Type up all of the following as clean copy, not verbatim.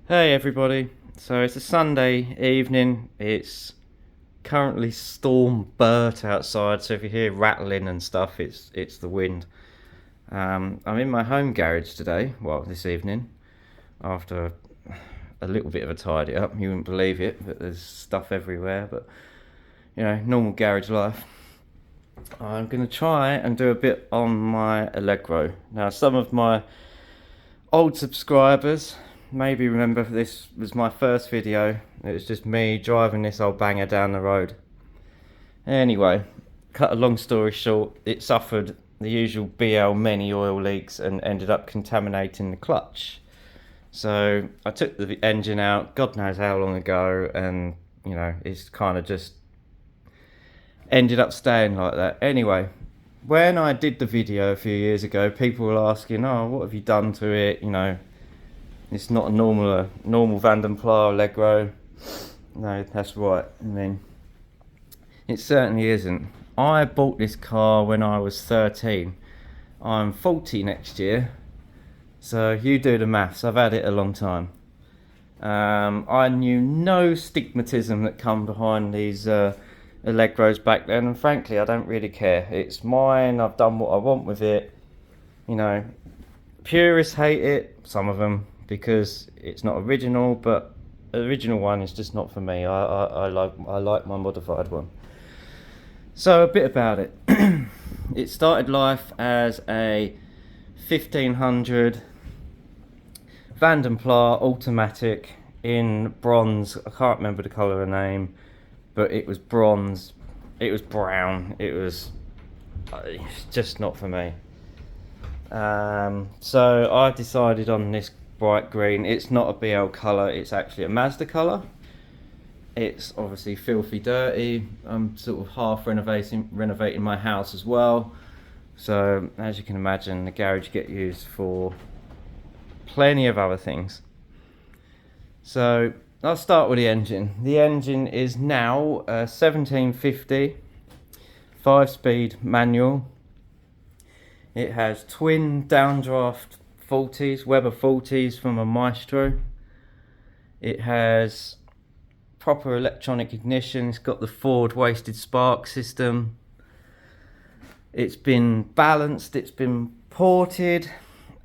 Hey everybody, so it's a Sunday evening, it's currently storm Bert outside, so if you hear rattling and stuff, it's the wind. I'm in my home garage today, well this evening, after a little bit of a tidy up, you wouldn't believe it, but there's stuff everywhere, but normal garage life. I'm going to try and do a bit on my Allegro. Now some of my old subscribers maybe remember this was my first video. It was just me driving this old banger down the road. Anyway, cut a long story short, it suffered the usual BL many oil leaks and ended up contaminating the clutch. So I took the engine out, God knows how long ago, and it's kind of just ended up staying like that. Anyway, when I did the video a few years ago, people were asking, "Oh, what have you done to it?" It's not a normal Vanden Plas Allegro. No, that's right. I mean, it certainly isn't. I bought this car when I was 13. I'm 40 next year, so you do the maths. I've had it a long time. I knew no stigmatism that come behind these Allegros back then, and frankly, I don't really care. It's mine. I've done what I want with it. Purists hate it. Some of them, because it's not original, but the original one is just not for me. I like my modified one. So a bit about it. It started life as a 1500 Vanden Plas automatic in bronze. I can't remember the colour of the name, but it was bronze. It was brown. It's just not for me. So I decided on this bright green. It's not a BL colour, it's actually a Mazda colour. It's obviously filthy dirty. I'm sort of half renovating my house as well. So as you can imagine, the garage gets used for plenty of other things. So I'll start with the engine. The engine is now a 1750 5-speed manual. It has twin downdraft 40s, Weber 40s from a Maestro. It has proper electronic ignition. It's got the Ford wasted spark system. It's been balanced. It's been ported.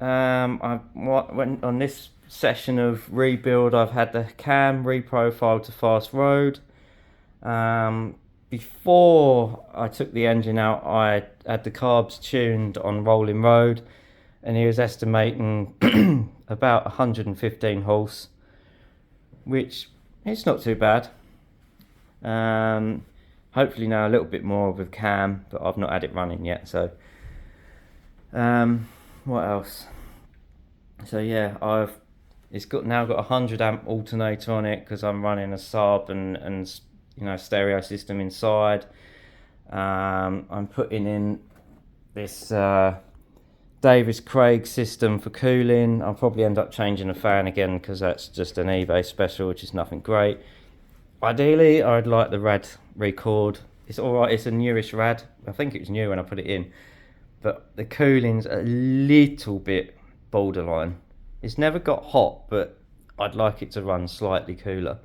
I went on this session of rebuild. I've had the cam reprofiled to fast road. Before I took the engine out, I had the carbs tuned on rolling road, and he was estimating about 115 horse, which is not too bad. Hopefully now a little bit more with cam, but I've not had it running yet. So what else? So yeah, it's now got a 100 amp alternator on it because I'm running a sub and stereo system inside. I'm putting in this Davis Craig system for cooling. I'll probably end up changing the fan again because that's just an eBay special, which is nothing great. Ideally, I'd like the rad record. It's alright, it's a newish rad. I think it was new when I put it in, but the cooling's a little bit borderline. It's never got hot, but I'd like it to run slightly cooler.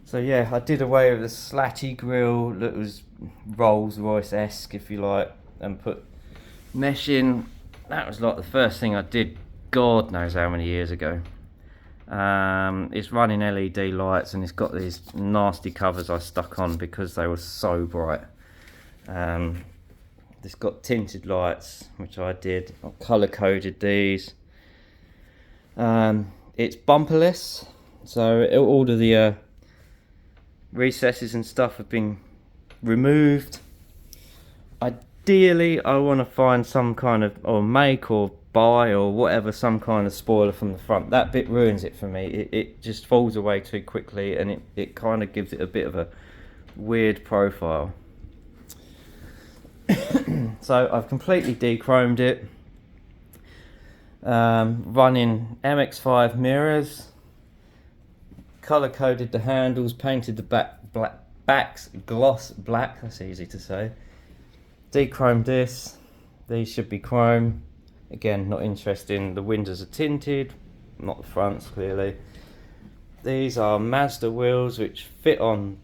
So yeah, I did away with the slatty grill that was Rolls Royce-esque, if you like, and put mesh in. That was like the first thing I did, God knows how many years ago. It's running LED lights, and it's got these nasty covers I stuck on because they were so bright. It's got tinted lights, which I did. I colour coded these. It's bumperless, so all of the recesses and stuff have been removed. Ideally, I want to find some kind of, or make or buy or whatever, some kind of spoiler from the front. That bit ruins it for me. It just falls away too quickly, and it kind of gives it a bit of a weird profile. So I've completely de-chromed it. Running MX5 mirrors, color coded the handles, painted the backs gloss black. That's easy to say. De-chromed this. These should be chrome. Again, not interesting. The windows are tinted, not the fronts clearly. These are Mazda wheels which fit on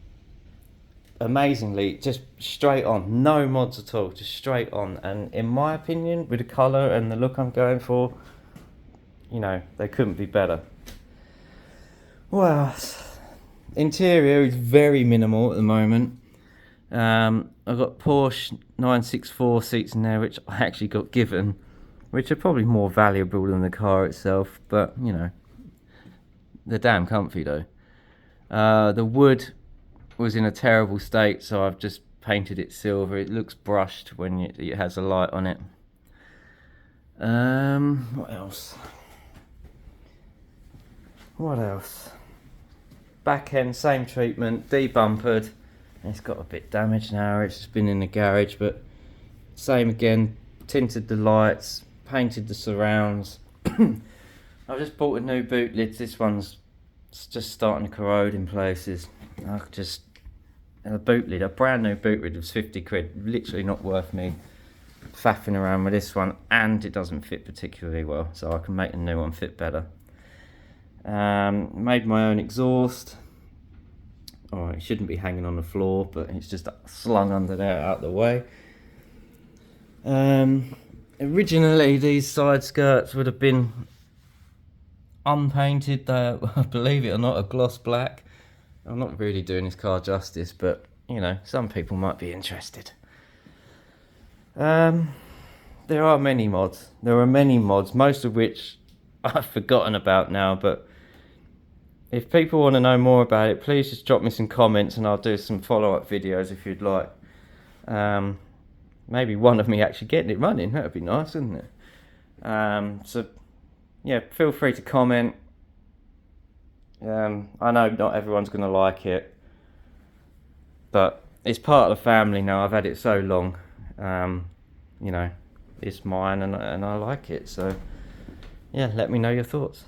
amazingly, just straight on, no mods at all, just straight on. And in my opinion, with the colour and the look I'm going for, you know, they couldn't be better. Well, interior is very minimal at the moment. I've got Porsche 964 seats in there, which I actually got given, which are probably more valuable than the car itself, but you know, they're damn comfy though. The wood was in a terrible state, so I've just painted it silver. It looks brushed when it has a light on it. What else? What else? Back end, same treatment, debumpered. It's got a bit damaged now, it's just been in the garage, but same again, tinted the lights, painted the surrounds. I've just bought a new boot lid. This one's just starting to corrode in places. A boot lid, a brand new boot lid was 50 quid, literally not worth me faffing around with this one, and it doesn't fit particularly well, so I can make a new one fit better. Made my own exhaust. Oh, it shouldn't be hanging on the floor, but it's just slung under there out of the way. Originally these side skirts would have been unpainted, believe it or not, a gloss black. I'm not really doing this car justice, but you know, some people might be interested. There are many mods. There are many mods, most of which I've forgotten about now, but if people want to know more about it, please just drop me some comments and I'll do some follow-up videos if you'd like. Maybe one of me actually getting it running, that would be nice, wouldn't it? So yeah, feel free to comment. I know not everyone's going to like it, but it's part of the family now. I've had it so long. You know, it's mine and I like it. So yeah, let me know your thoughts.